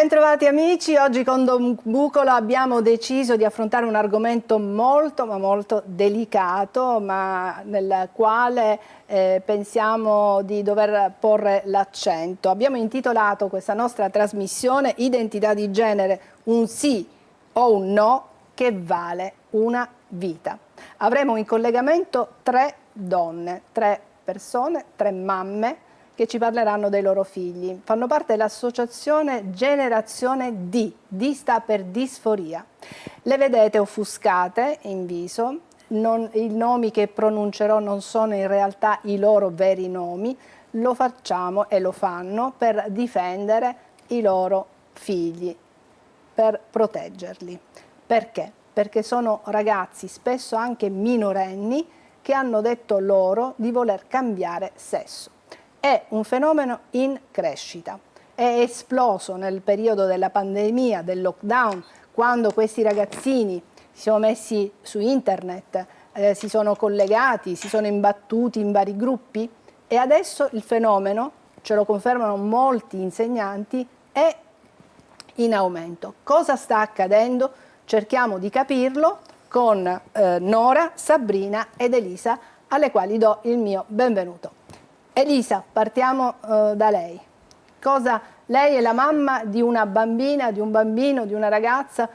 Bentrovati amici, oggi con Don Bucolo abbiamo deciso di affrontare un argomento molto ma molto delicato, ma nel quale pensiamo di dover porre l'accento. Abbiamo intitolato questa nostra trasmissione Identità di genere, un sì o un no che vale una vita. Avremo in collegamento 3 donne, 3 persone, 3 mamme che ci parleranno dei loro figli. Fanno parte dell'associazione Generazione D. D sta per disforia. Le vedete offuscate in viso, i nomi che pronuncerò non sono in realtà i loro veri nomi, lo facciamo e lo fanno per difendere i loro figli, per proteggerli. Perché? Perché sono ragazzi, spesso anche minorenni, che hanno detto loro di voler cambiare sesso. È un fenomeno in crescita, è esploso nel periodo della pandemia, del lockdown, quando questi ragazzini si sono messi su internet, si sono collegati, si sono imbattuti in vari gruppi e adesso il fenomeno, ce lo confermano molti insegnanti, è in aumento. Cosa sta accadendo? Cerchiamo di capirlo con Nora, Sabrina ed Elisa, alle quali do il mio benvenuto. Elisa, partiamo da lei. Lei è la mamma di una bambina, di un bambino, di una ragazza?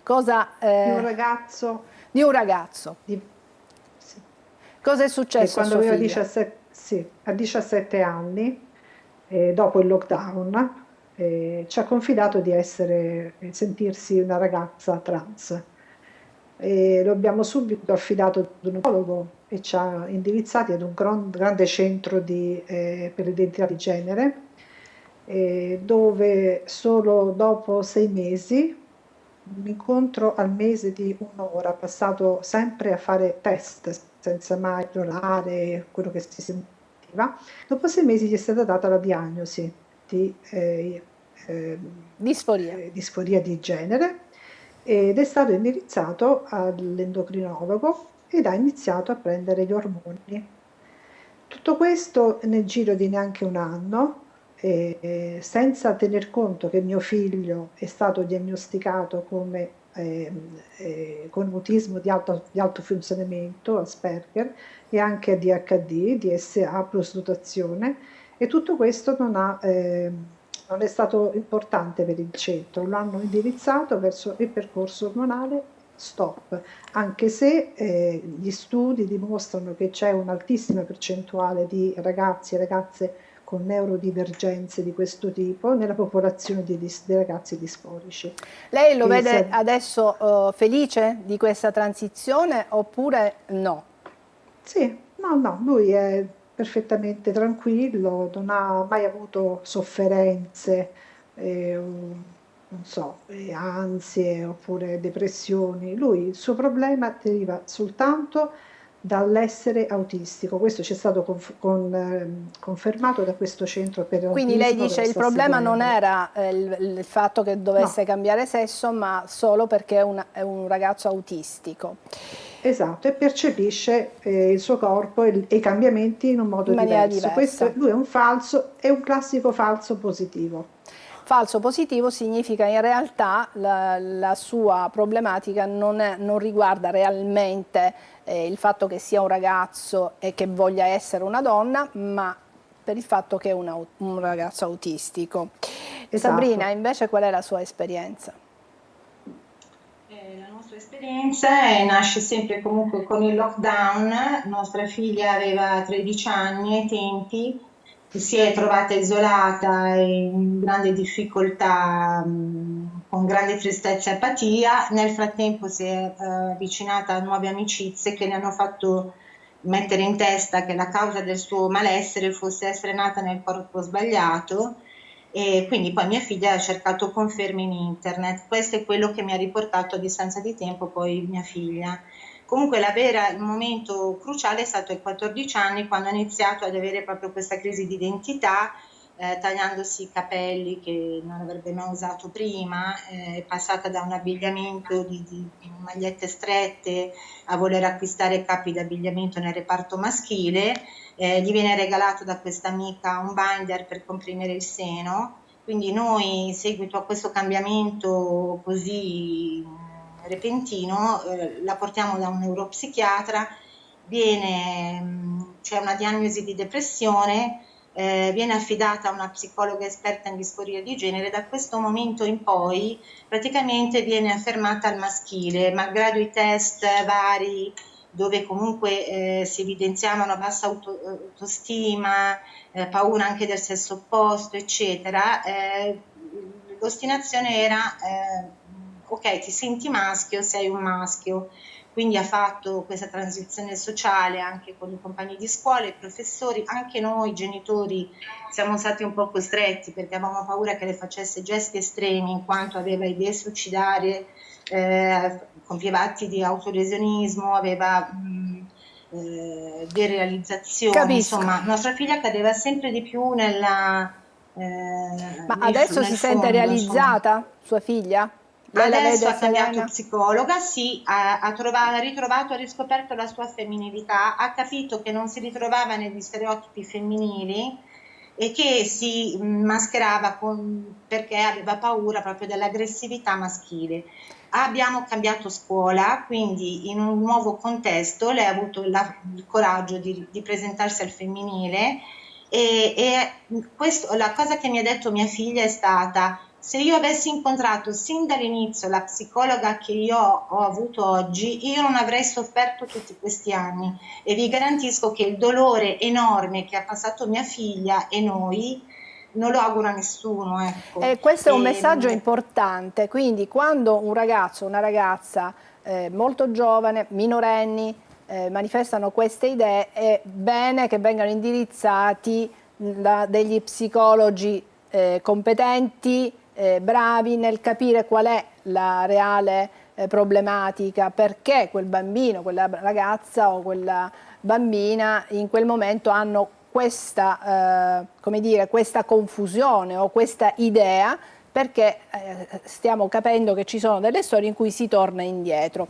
Di un ragazzo. Di un ragazzo. Sì. Cosa è successo quando a sua aveva figlia? a 17 anni, dopo il lockdown, ci ha confidato di sentirsi una ragazza trans. Lo abbiamo subito affidato ad un psicologo e ci ha indirizzati ad un grande centro per l'identità di genere, dove solo dopo 6 mesi, un incontro al mese di 1 ora, passato sempre a fare test senza mai esplorare quello che si sentiva, dopo 6 mesi gli è stata data la diagnosi di disforia di genere ed è stato indirizzato all'endocrinologo ed ha iniziato a prendere gli ormoni. Tutto questo nel giro di neanche un anno, senza tener conto che mio figlio è stato diagnosticato con autismo di alto funzionamento, Asperger, e anche ADHD, DSA plus dotazione, e tutto questo non è stato importante per il centro, lo hanno indirizzato verso il percorso ormonale stop, anche se gli studi dimostrano che c'è un'altissima percentuale di ragazzi e ragazze con neurodivergenze di questo tipo nella popolazione dei ragazzi disforici. Lei lo vede adesso felice di questa transizione oppure no? Sì, no, lui è perfettamente tranquillo, non ha mai avuto sofferenze, non so, ansie oppure depressioni. Il suo problema deriva soltanto dall'essere autistico. Questo ci è stato confermato da questo centro per l'autismo. Quindi lei dice che il problema non era il fatto che dovesse cambiare sesso, ma solo perché è un ragazzo autistico. Esatto, e percepisce il suo corpo e i cambiamenti in un modo diverso. Lui è un classico falso positivo. Falso positivo significa in realtà la sua problematica non riguarda realmente il fatto che sia un ragazzo e che voglia essere una donna, ma per il fatto che è un ragazzo autistico. Esatto. Sabrina, invece, qual è la sua esperienza? La nostra esperienza nasce sempre comunque con il lockdown. Nostra figlia aveva 13 anni ai tempi, si è trovata isolata in grande difficoltà, con grande tristezza e apatia. Nel frattempo si è avvicinata a nuove amicizie che le hanno fatto mettere in testa che la causa del suo malessere fosse essere nata nel corpo sbagliato. E quindi poi mia figlia ha cercato conferme in internet. Questo è quello che mi ha riportato a distanza di tempo poi mia figlia. Comunque il momento cruciale è stato ai 14 anni, quando ha iniziato ad avere proprio questa crisi di identità, tagliandosi i capelli che non avrebbe mai usato prima, è passata da un abbigliamento di magliette strette a voler acquistare capi d'abbigliamento nel reparto maschile. Gli viene regalato da questa amica un binder per comprimere il seno, Quindi noi, in seguito a questo cambiamento così repentino, la portiamo da un neuropsichiatra, c'è una diagnosi di depressione, viene affidata a una psicologa esperta in disforia di genere. Da questo momento in poi praticamente viene affermata al maschile, malgrado i test vari dove comunque si evidenziavano bassa autostima, paura anche del sesso opposto, eccetera. L'ostinazione era ok, ti senti maschio, sei un maschio. Quindi ha fatto questa transizione sociale anche con i compagni di scuola, i professori, anche noi genitori siamo stati un po' costretti perché avevamo paura che le facesse gesti estremi in quanto aveva idee suicidarie, compieva atti di autolesionismo, aveva derealizzazioni, Capisco. insomma nostra figlia cadeva sempre di più Ma adesso nel si sente fondo, insomma. realizzata sua figlia? Lei la Adesso vede ha cambiato serena? psicologa, sì, ha ritrovato, ha riscoperto la sua femminilità, ha capito che non si ritrovava negli stereotipi femminili e che si mascherava perché aveva paura proprio dell'aggressività maschile. Abbiamo cambiato scuola, quindi in un nuovo contesto lei ha avuto il coraggio di presentarsi al femminile la cosa che mi ha detto mia figlia è stata: se io avessi incontrato sin dall'inizio la psicologa che io ho avuto oggi, io non avrei sofferto tutti questi anni, e vi garantisco che il dolore enorme che ha passato mia figlia e noi non lo auguro a nessuno, ecco. Questo è un messaggio importante, quindi quando un ragazzo o una ragazza molto giovane, minorenni, manifestano queste idee, è bene che vengano indirizzati da degli psicologi competenti, bravi nel capire qual è la reale problematica, perché quel bambino, quella ragazza o quella bambina in quel momento hanno questa, come dire, questa confusione o questa idea, perché stiamo capendo che ci sono delle storie in cui si torna indietro.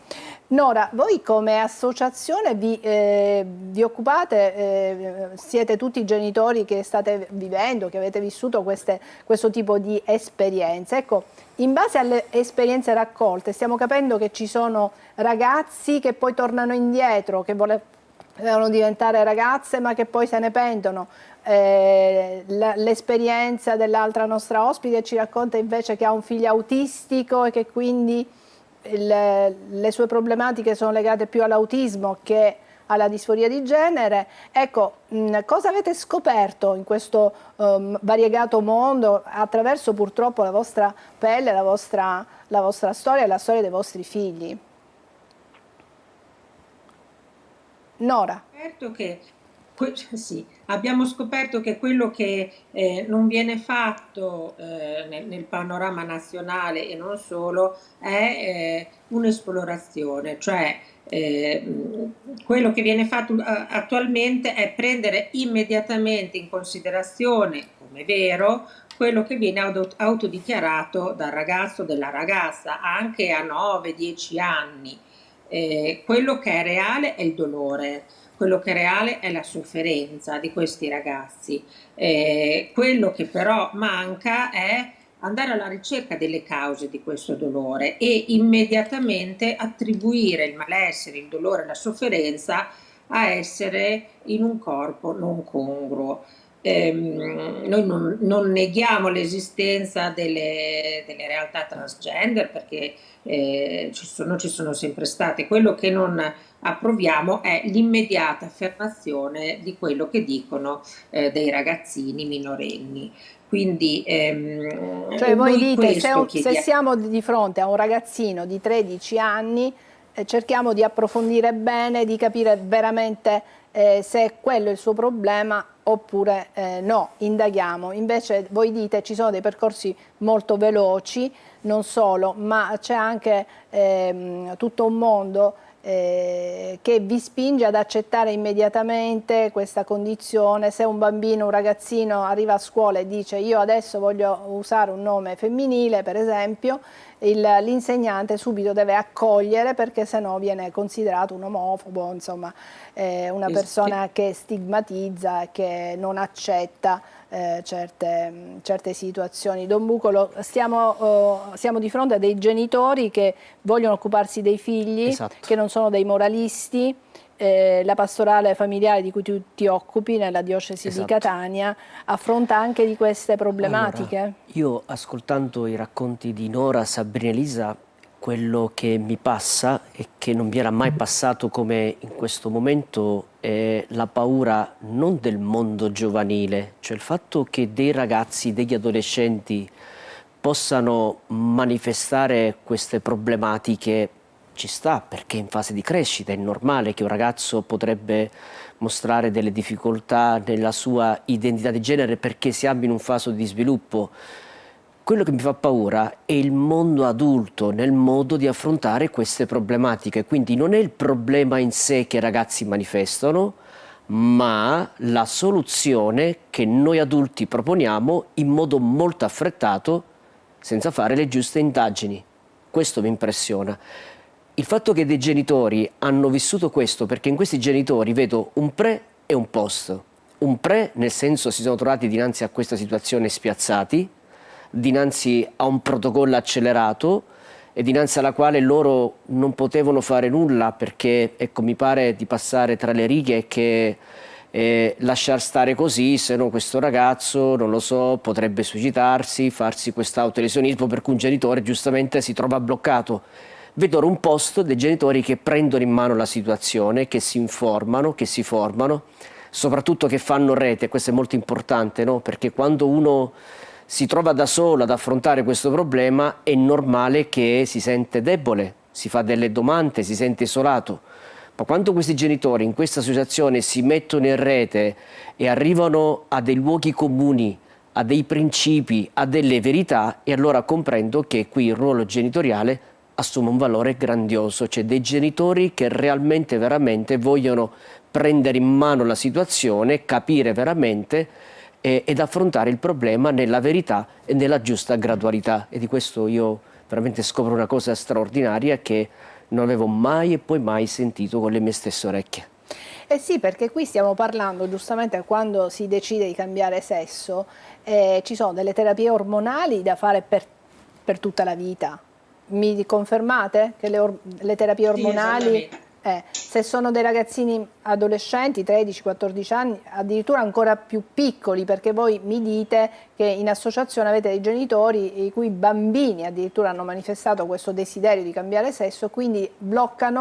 Nora, voi come associazione vi occupate, siete tutti genitori che state vivendo, che avete vissuto questo tipo di esperienze. Ecco, in base alle esperienze raccolte stiamo capendo che ci sono ragazzi che poi tornano indietro, che volevano diventare ragazze ma che poi se ne pentono. L'esperienza dell'altra nostra ospite ci racconta invece che ha un figlio autistico e che quindi le sue problematiche sono legate più all'autismo che alla disforia di genere. Ecco, cosa avete scoperto in questo variegato mondo attraverso purtroppo la vostra pelle, la vostra storia e la storia dei vostri figli? Nora. Certo che sì, abbiamo scoperto che quello che non viene fatto nel panorama nazionale e non solo è un'esplorazione, cioè quello che viene fatto attualmente è prendere immediatamente in considerazione come vero quello che viene autodichiarato dal ragazzo o della ragazza anche a 9-10 anni. Quello che è reale è il dolore. Quello che è reale è la sofferenza di questi ragazzi. Quello che però manca è andare alla ricerca delle cause di questo dolore e immediatamente attribuire il malessere, il dolore, la sofferenza a essere in un corpo non congruo. Noi non neghiamo l'esistenza delle realtà transgender perché ci sono sempre state. Quello che non approviamo è l'immediata affermazione di quello che dicono dei ragazzini minorenni. Quindi cioè voi dite se chiediamo. siamo di fronte a un ragazzino di 13 anni cerchiamo di approfondire bene, di capire veramente se quello è il suo problema oppure no, indaghiamo. Invece voi dite ci sono dei percorsi molto veloci, non solo, ma c'è anche tutto un mondo che vi spinge ad accettare immediatamente questa condizione. Se un bambino, un ragazzino arriva a scuola e dice io adesso voglio usare un nome femminile, per esempio, l'insegnante subito deve accogliere perché sennò viene considerato un omofobo, insomma una persona che stigmatizza, che non accetta certe situazioni. Don Bucolo, siamo di fronte a dei genitori che vogliono occuparsi dei figli, esatto, che non sono dei moralisti. La pastorale familiare di cui tu ti occupi nella diocesi esatto di Catania affronta anche di queste problematiche? Allora, io ascoltando i racconti di Nora, Sabrina e Elisa, quello che mi passa e che non mi era mai passato come in questo momento è la paura non del mondo giovanile, cioè il fatto che dei ragazzi, degli adolescenti possano manifestare queste problematiche. Ci sta, perché è in fase di crescita, è normale che un ragazzo potrebbe mostrare delle difficoltà nella sua identità di genere perché siamo in un fase di sviluppo. Quello che mi fa paura è il mondo adulto nel modo di affrontare queste problematiche, quindi non è il problema in sé che i ragazzi manifestano, ma la soluzione che noi adulti proponiamo in modo molto affrettato, senza fare le giuste indagini. Questo mi impressiona. Il fatto che dei genitori hanno vissuto questo, perché in questi genitori vedo un pre e un post. Un pre nel senso si sono trovati dinanzi a questa situazione spiazzati, dinanzi a un protocollo accelerato e dinanzi alla quale loro non potevano fare nulla perché, ecco, mi pare di passare tra le righe che lasciar stare così, se no questo ragazzo, non lo so, potrebbe suicidarsi, farsi quest'autolesionismo, per cui un genitore giustamente si trova bloccato. Vedo ora un post dei genitori che prendono in mano la situazione, che si informano, che si formano, soprattutto che fanno rete. Questo è molto importante, no? Perché quando uno si trova da solo ad affrontare questo problema è normale che si sente debole, si fa delle domande, si sente isolato. Ma quando questi genitori in questa associazione si mettono in rete e arrivano a dei luoghi comuni, a dei principi, a delle verità, e allora comprendo che qui il ruolo genitoriale assume un valore grandioso. C'è dei genitori che realmente, veramente vogliono prendere in mano la situazione, capire veramente ed affrontare il problema nella verità e nella giusta gradualità. E di questo io veramente scopro una cosa straordinaria che non avevo mai e poi mai sentito con le mie stesse orecchie. Eh sì, perché qui stiamo parlando, giustamente, quando si decide di cambiare sesso, ci sono delle terapie ormonali da fare per tutta la vita. Mi confermate che le terapie ormonali, se sono dei ragazzini adolescenti, 13-14 anni, addirittura ancora più piccoli, perché voi mi dite che in associazione avete dei genitori i cui bambini addirittura hanno manifestato questo desiderio di cambiare sesso, quindi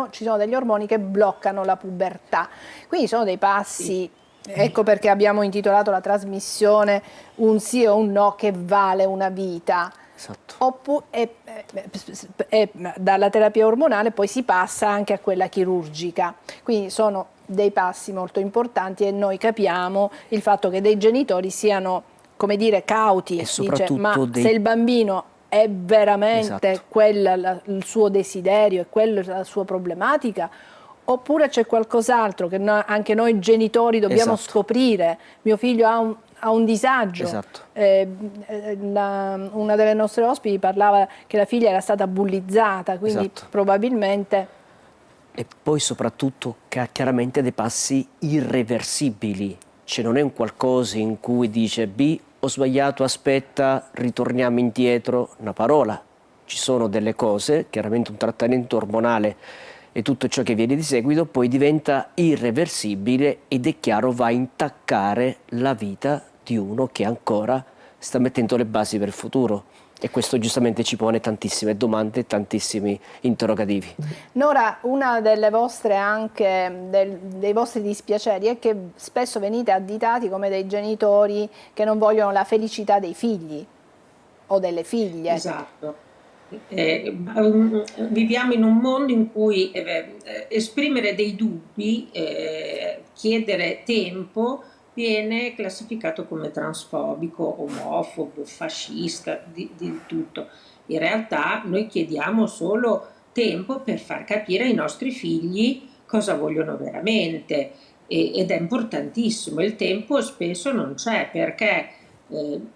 ci sono degli ormoni che bloccano la pubertà. Quindi sono dei passi, ecco perché abbiamo intitolato la trasmissione Un sì o un no che vale una vita. Esatto. Dalla terapia ormonale poi si passa anche a quella chirurgica, quindi sono dei passi molto importanti e noi capiamo il fatto che dei genitori siano, come dire, cauti, dice, ma se il bambino è veramente il suo desiderio e quella la sua problematica, oppure c'è qualcos'altro che anche noi genitori dobbiamo scoprire. Mio figlio ha un disagio. Una delle nostre ospiti parlava che la figlia era stata bullizzata, quindi probabilmente. E poi soprattutto che ha chiaramente dei passi irreversibili, cioè non è un qualcosa in cui dice B, ho sbagliato, aspetta, ritorniamo indietro, una parola. Ci sono delle cose, chiaramente un trattamento ormonale e tutto ciò che viene di seguito poi diventa irreversibile ed è chiaro va a intaccare la vita di uno che ancora sta mettendo le basi per il futuro, e questo giustamente ci pone tantissime domande e tantissimi interrogativi. Nora, una delle vostre dei vostri dispiaceri è che spesso venite additati come dei genitori che non vogliono la felicità dei figli o delle figlie. Esatto. Viviamo in un mondo in cui esprimere dei dubbi, chiedere tempo, viene classificato come transfobico, omofobo, fascista, di tutto. In realtà noi chiediamo solo tempo per far capire ai nostri figli cosa vogliono veramente, ed è importantissimo. Il tempo spesso non c'è, perché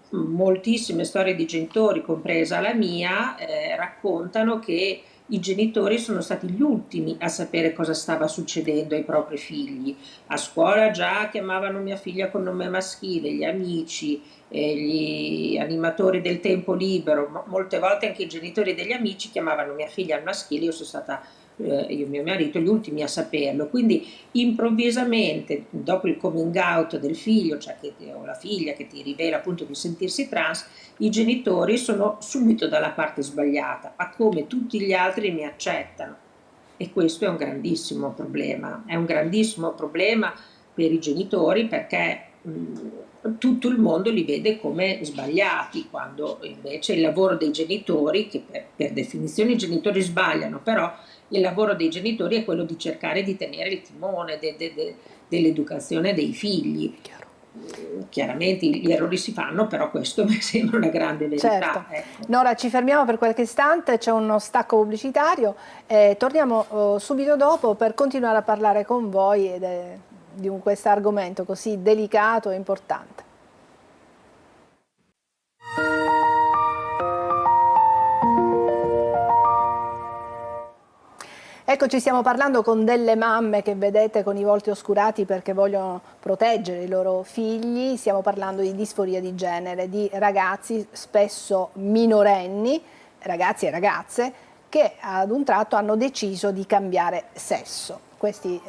moltissime storie di genitori, compresa la mia, raccontano che i genitori sono stati gli ultimi a sapere cosa stava succedendo ai propri figli. A scuola già chiamavano mia figlia con nome maschile, gli amici, gli animatori del tempo libero, molte volte anche i genitori degli amici chiamavano mia figlia al maschile, io sono stata io e mio marito gli ultimi a saperlo, quindi improvvisamente dopo il coming out del figlio, cioè o la figlia che ti rivela appunto di sentirsi trans, i genitori sono subito dalla parte sbagliata, ma come tutti gli altri mi accettano, e questo è un grandissimo problema, per i genitori, perché tutto il mondo li vede come sbagliati, quando invece il lavoro dei genitori, che per definizione i genitori sbagliano, però il lavoro dei genitori è quello di cercare di tenere il timone dell'educazione dei figli. Chiaramente gli errori si fanno, però questo mi sembra una grande verità. Certo. Ecco. Nora, ci fermiamo per qualche istante, c'è uno stacco pubblicitario, torniamo subito dopo per continuare a parlare con voi di questo argomento così delicato e importante. Eccoci, stiamo parlando con delle mamme che vedete con i volti oscurati perché vogliono proteggere i loro figli. Stiamo parlando di disforia di genere, di ragazzi spesso minorenni, ragazzi e ragazze, che ad un tratto hanno deciso di cambiare sesso. Questi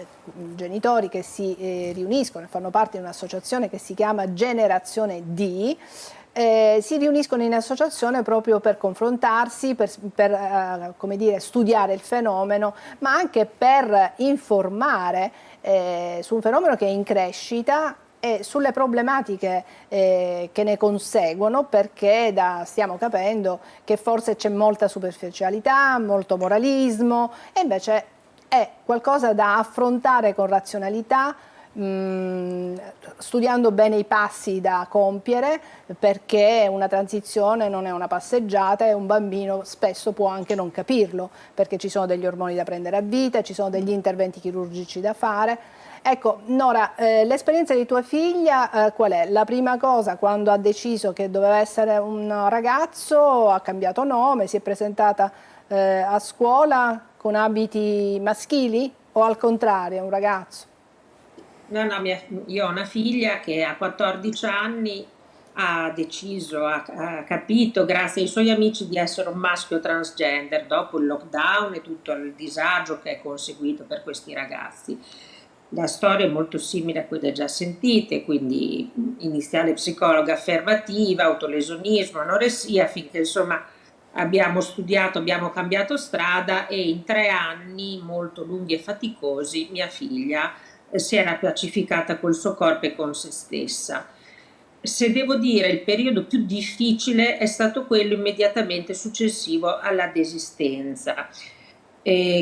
genitori che si riuniscono e fanno parte di un'associazione che si chiama Generazione D, si riuniscono in associazione proprio per confrontarsi, per come dire, studiare il fenomeno, ma anche per informare su un fenomeno che è in crescita e sulle problematiche che ne conseguono, perché stiamo capendo che forse c'è molta superficialità, molto moralismo, e invece è qualcosa da affrontare con razionalità, studiando bene i passi da compiere, perché una transizione non è una passeggiata e un bambino spesso può anche non capirlo, perché ci sono degli ormoni da prendere a vita, ci sono degli interventi chirurgici da fare. Ecco, Nora, l'esperienza di tua figlia qual è? La prima cosa, quando ha deciso che doveva essere un ragazzo, ha cambiato nome, si è presentata a scuola con abiti maschili, o al contrario, un ragazzo? No, io ho una figlia che a 14 anni ha deciso, ha capito grazie ai suoi amici di essere un maschio transgender dopo il lockdown e tutto il disagio che è conseguito per questi ragazzi. La storia è molto simile a quelle già sentite, quindi iniziale psicologa affermativa, autolesionismo, anoressia, finché insomma abbiamo studiato, abbiamo cambiato strada, e in 3 anni molto lunghi e faticosi mia figlia si era pacificata col suo corpo e con se stessa. Se devo dire, il periodo più difficile è stato quello immediatamente successivo alla desistenza.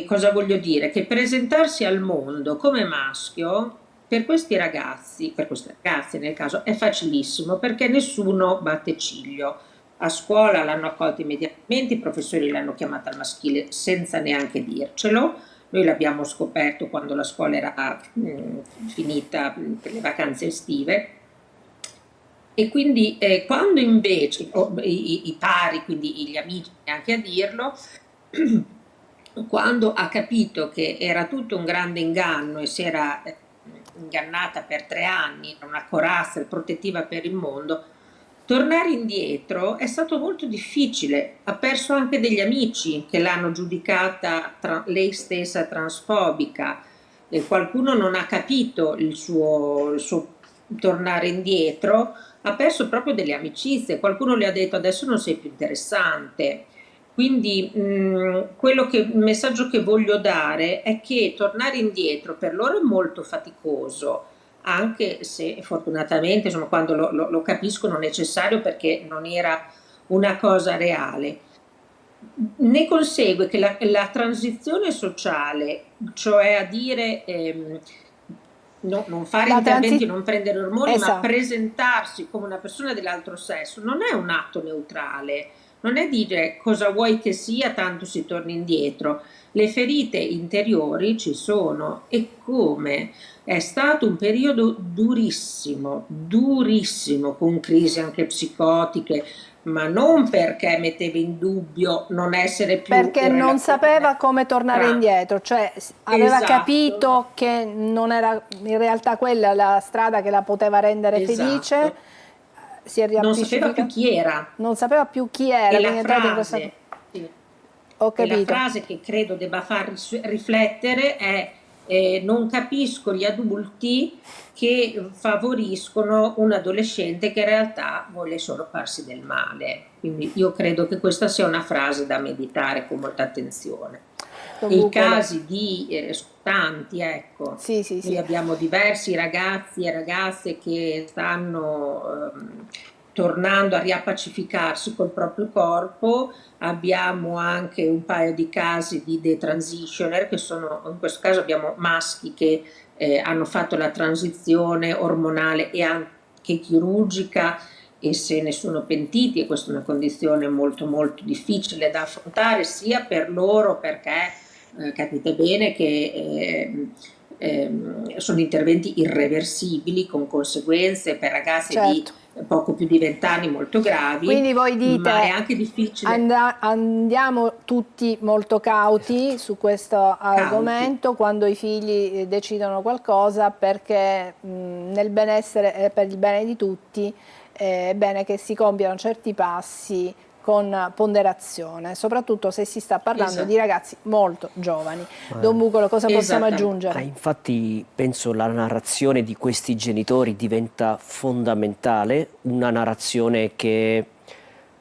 Cosa voglio dire? Che presentarsi al mondo come maschio per queste ragazze nel caso, è facilissimo, perché nessuno batte ciglio. A scuola l'hanno accolta immediatamente, i professori l'hanno chiamata al maschile senza neanche dircelo. Noi l'abbiamo scoperto quando la scuola era finita per le vacanze estive, e quindi quando invece i pari, quindi gli amici, neanche a dirlo, quando ha capito che era tutto un grande inganno e si era ingannata per 3 anni, era una corazza protettiva per il mondo, tornare indietro è stato molto difficile. Ha perso anche degli amici che l'hanno giudicata lei stessa transfobica, e qualcuno non ha capito il suo tornare indietro, ha perso proprio delle amicizie, qualcuno le ha detto adesso non sei più interessante. Quindi il messaggio che voglio dare è che tornare indietro per loro è molto faticoso, anche se fortunatamente insomma, quando lo capiscono necessario, perché non era una cosa reale. Ne consegue che la transizione sociale, cioè a dire non fare interventi, non prendere ormoni, esatto, ma presentarsi come una persona dell'altro sesso, non è un atto neutrale. non è dire cosa vuoi che sia, tanto si torna indietro. Le ferite interiori ci sono, e come? È stato un periodo durissimo, durissimo, con crisi anche psicotiche, ma non perché metteva in dubbio non essere più Perché in non relazione sapeva come tornare tra... indietro, cioè aveva Esatto, capito che non era in realtà quella la strada che la poteva rendere felice, esatto. si è Non sapeva più riappacificata, chi era. non sapeva più chi era, E quindi la è entrato in questa... frase, sì, Ho e la capito. frase che credo debba far riflettere è non capisco gli adulti che favoriscono un adolescente che in realtà vuole solo farsi del male. Quindi io credo che questa sia una frase da meditare con molta attenzione. Don E i Bucolo. casi di tanti, ecco, Sì, sì, noi sì. abbiamo diversi ragazzi e ragazze che stanno tornando a riappacificarsi col proprio corpo. Abbiamo anche un paio di casi di detransitioner, che sono, in questo caso abbiamo maschi che hanno fatto la transizione ormonale e anche chirurgica e se ne sono pentiti, e questa è una condizione molto molto difficile da affrontare sia per loro, perché capite bene che sono interventi irreversibili con conseguenze per ragazze di Certo. poco più di 20 anni molto gravi, Quindi voi dite ma è anche difficile. andiamo tutti molto cauti Esatto. su questo argomento quando i figli decidono qualcosa, perché nel benessere e per il bene di tutti è bene che si compiano certi passi con ponderazione, soprattutto se si sta parlando di ragazzi molto giovani. Don Bucolo, cosa possiamo aggiungere? Infatti penso la narrazione di questi genitori diventa fondamentale, una narrazione che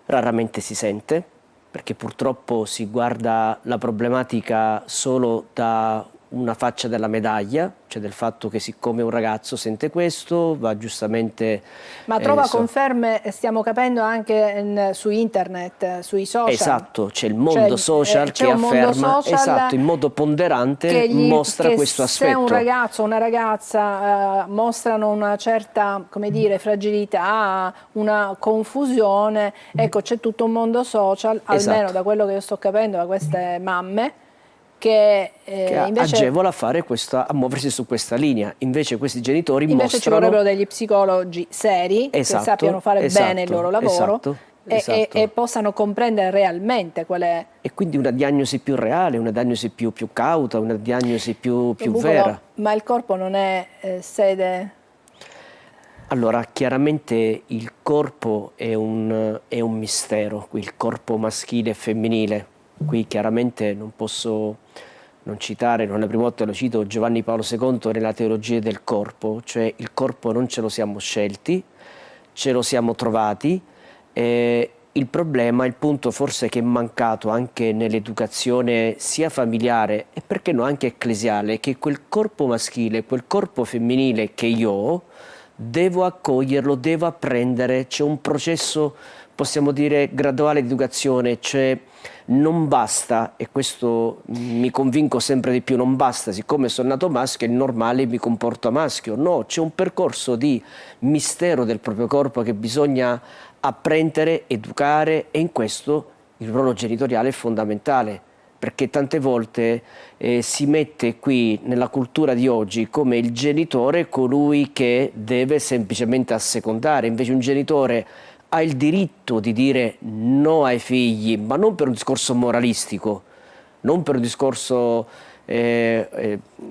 raramente si sente, perché purtroppo si guarda la problematica solo da una faccia della medaglia, cioè del fatto che siccome un ragazzo sente questo va giustamente... Ma trova conferme, stiamo capendo anche su internet, sui social. Esatto, c'è il mondo social che afferma, esatto, in modo ponderante mostra questo aspetto. Se un ragazzo o una ragazza mostrano una certa, come dire, fragilità, una confusione, ecco, c'è tutto un mondo social, almeno da quello che io sto capendo da queste mamme, che invece agevola a muoversi su questa linea. Invece questi genitori invece ci vorrebbero degli psicologi seri che sappiano fare bene il loro lavoro e possano comprendere realmente qual è. E quindi una diagnosi più reale, una diagnosi più cauta, una diagnosi più vera. Ma il corpo non è sede... Allora, chiaramente il corpo è un mistero, il corpo maschile e femminile. Qui chiaramente non posso non citare, non è la prima volta che lo cito, Giovanni Paolo II nella teologia del corpo, cioè il corpo non ce lo siamo scelti, ce lo siamo trovati. Il problema, il punto forse che è mancato anche nell'educazione sia familiare e perché no anche ecclesiale, è che quel corpo maschile, quel corpo femminile che io ho, devo accoglierlo, devo apprendere, c'è un processo, possiamo dire, graduale di educazione, cioè non basta, e questo mi convinco sempre di più, non basta, siccome sono nato maschio è normale mi comporto a maschio, no, c'è un percorso di mistero del proprio corpo che bisogna apprendere, educare, e in questo il ruolo genitoriale è fondamentale, perché tante volte si mette qui nella cultura di oggi come il genitore colui che deve semplicemente assecondare, invece un genitore ha il diritto di dire no ai figli, ma non per un discorso moralistico, non per un discorso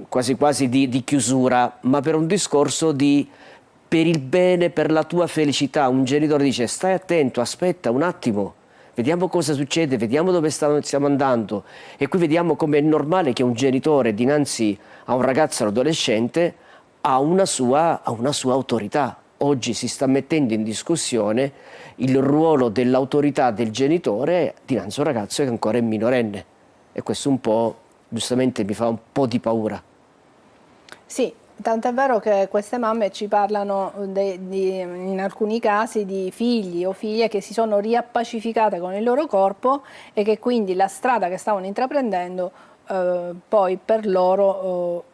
quasi quasi di chiusura, ma per un discorso per il bene, per la tua felicità. Un genitore dice stai attento, aspetta un attimo, vediamo cosa succede, vediamo dove stiamo andando. E qui vediamo come è normale che un genitore dinanzi a un ragazzo o adolescente ha una sua autorità. Oggi si sta mettendo in discussione il ruolo dell'autorità del genitore dinanzi a un ragazzo che ancora è minorenne, e questo un po', giustamente, mi fa un po' di paura. Sì, tant'è vero che queste mamme ci parlano in alcuni casi di figli o figlie che si sono riappacificate con il loro corpo e che quindi la strada che stavano intraprendendo poi per loro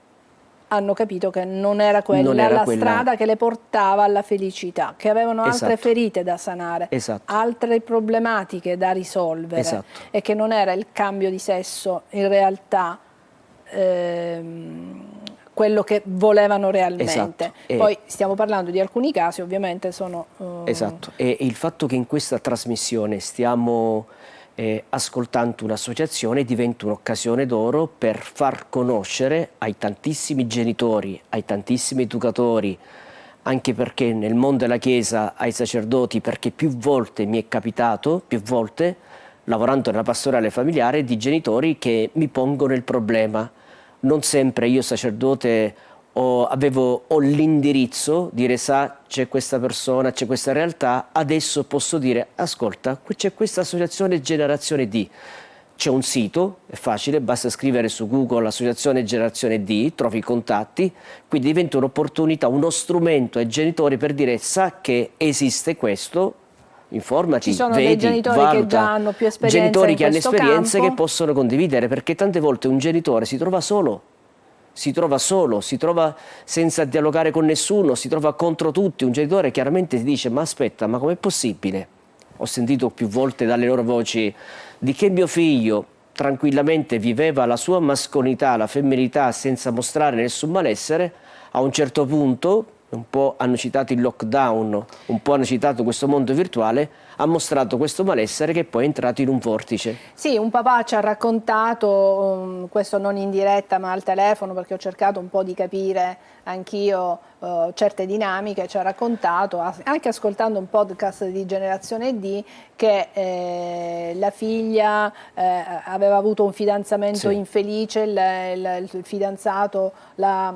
hanno capito che non era quella la strada che le portava alla felicità, che avevano altre ferite da sanare, altre problematiche da risolvere, e che non era il cambio di sesso in realtà quello che volevano realmente. Poi stiamo parlando di alcuni casi, ovviamente sono... E il fatto che in questa trasmissione stiamo ascoltando un'associazione diventa un'occasione d'oro per far conoscere ai tantissimi genitori, ai tantissimi educatori, anche perché nel mondo della Chiesa, ai sacerdoti, perché più volte mi è capitato, lavorando nella pastorale familiare, di genitori che mi pongono il problema. Non sempre io sacerdote ho l'indirizzo, dire c'è questa persona, c'è questa realtà, adesso posso dire ascolta, qui c'è questa associazione Generazione D, c'è un sito, è facile, basta scrivere su Google associazione Generazione D, trovi i contatti, quindi diventa un'opportunità, uno strumento ai genitori per dire sa che esiste questo, informati, ci sono vedi, dei genitori valuta, che già hanno più esperienza genitori che hanno questo esperienze campo, che possono condividere, perché tante volte un genitore si trova solo, si trova senza dialogare con nessuno, si trova contro tutti. Un genitore chiaramente si dice ma aspetta, ma com'è possibile? Ho sentito più volte dalle loro voci di che mio figlio tranquillamente viveva la sua mascolinità, la femminilità senza mostrare nessun malessere, a un certo punto, un po' hanno citato il lockdown, un po' hanno citato questo mondo virtuale, ha mostrato questo malessere che poi è entrato in un vortice. Sì, un papà ci ha raccontato, questo non in diretta ma al telefono, perché ho cercato un po' di capire anch'io certe dinamiche, ci ha raccontato, anche ascoltando un podcast di Generazione D, che la figlia aveva avuto un fidanzamento infelice, il fidanzato la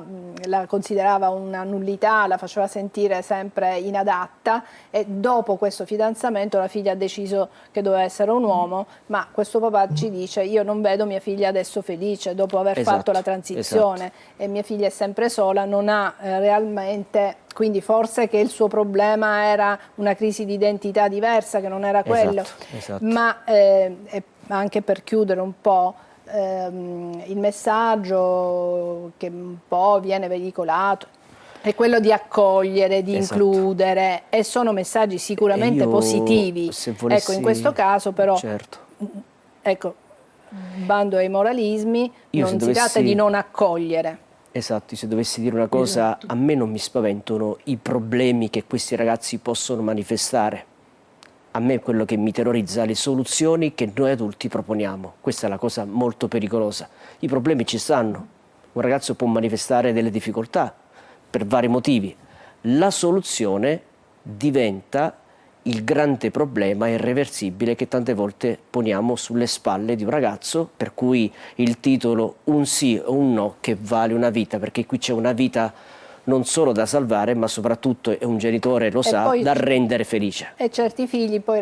considerava una nullità, la faceva sentire sempre inadatta, e dopo questo fidanzamento la figlia ha deciso che doveva essere un uomo, ma questo papà ci dice io non vedo mia figlia adesso felice dopo aver fatto la transizione, e mia figlia è sempre sola, non ha realmente, quindi forse che il suo problema era una crisi di identità diversa, che non era quello, ma anche per chiudere un po' il messaggio che un po' viene veicolato è quello di accogliere, di includere, e sono messaggi sicuramente positivi. Ecco, in questo caso però, ecco, bando ai moralismi, non si tratta di non accogliere. Esatto, se dovessi dire una cosa, a me non mi spaventano i problemi che questi ragazzi possono manifestare. A me quello che mi terrorizza le soluzioni che noi adulti proponiamo. Questa è la cosa molto pericolosa. I problemi ci stanno. Un ragazzo può manifestare delle difficoltà per vari motivi. La soluzione diventa il grande problema irreversibile che tante volte poniamo sulle spalle di un ragazzo, per cui il titolo un sì o un no che vale una vita, perché qui c'è una vita non solo da salvare, ma soprattutto, e un genitore lo sa, da rendere felice. E certi figli poi,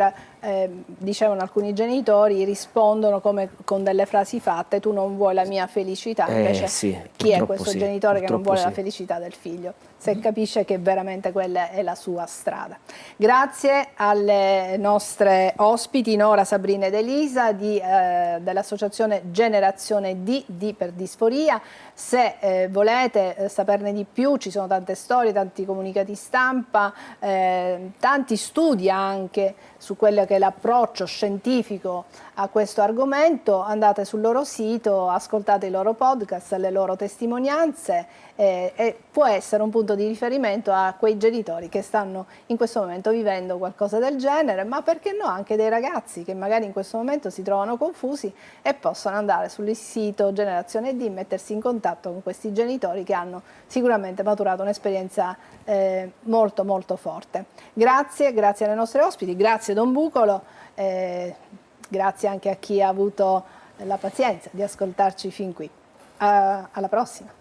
dicevano alcuni genitori, rispondono come con delle frasi fatte: tu non vuoi la mia felicità, invece chi è questo genitore che non vuole la felicità del figlio? Se capisce che veramente quella è la sua strada. Grazie alle nostre ospiti, Nora, Sabrina ed Elisa dell'associazione Generazione D per disforia. Se volete saperne di più, ci sono tante storie, tanti comunicati stampa, tanti studi anche su quello che è l'approccio scientifico a questo argomento. Andate sul loro sito, ascoltate i loro podcast, le loro testimonianze, e può essere un punto di riferimento a quei genitori che stanno in questo momento vivendo qualcosa del genere, ma perché no anche dei ragazzi che magari in questo momento si trovano confusi e possono andare sul sito Generazione D, mettersi in contatto con questi genitori che hanno sicuramente maturato un'esperienza molto molto forte. Grazie alle nostre ospiti, grazie Don Bucolo, grazie anche a chi ha avuto la pazienza di ascoltarci fin qui. Alla prossima.